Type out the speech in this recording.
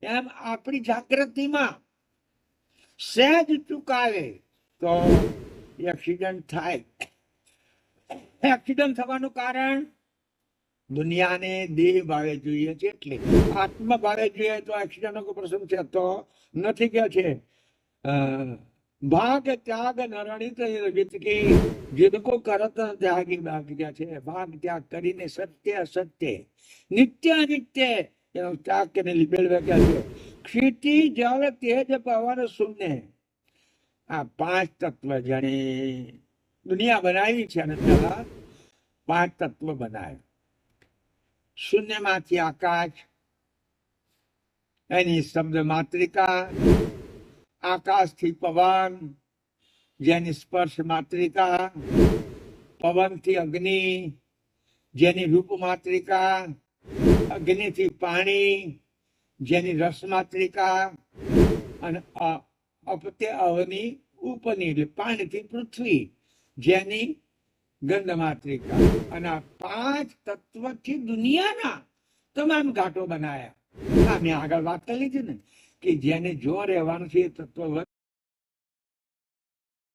એમ આપણી જાગૃતિમાં સહેજ ચૂકાવે તો એક્સિડન્ટ થાય. એક્સિડન્ટ થવાનું કારણ દુનિયાને દેહ ભાવે જોઈએ છે, એટલે આત્મ ભાવે જોઈએ તો એક્સિડન્ટ નો પ્રસંગ છે તો નથી. કે છે ભાગ ત્યાગ નરણિત વિતકી जिनको करत त्यागी भाग क्या છે. ભાગ ત્યાગ કરીને સત્ય અસત્ય નિત્ય અનિત્ય એનો ત્યાગ કરીને મેળવે ક્યાં છે. ક્ષિતિ જળ તેજ પવન શૂન્ય, આ પાંચ તત્વ જેને દુનિયા બનાવી છે અને પેલા પાંચ તત્વ બનાવ્યા. શૂન્યમાંથી આકાશ, એની શબ્દ માત્રિકા, આકાશથી પવન જેની સ્પર્શ માત્રિકા, પવનથી અગ્નિ જેની રૂપ માત્રિકા, અગ્નિથી પાણી જેની રસ માત્રિકા, અને અપત્ય અવની ઉપની એટલે પાણીથી પૃથ્વી જેની ગંધ માત્રિકા. અને આ પાંચ તત્વથી દુનિયાના તમામ ઘાટો બનાયા. મેં આગળ વાત કરી છે ને કે જેને જો રહેવાનું છે એ તત્વ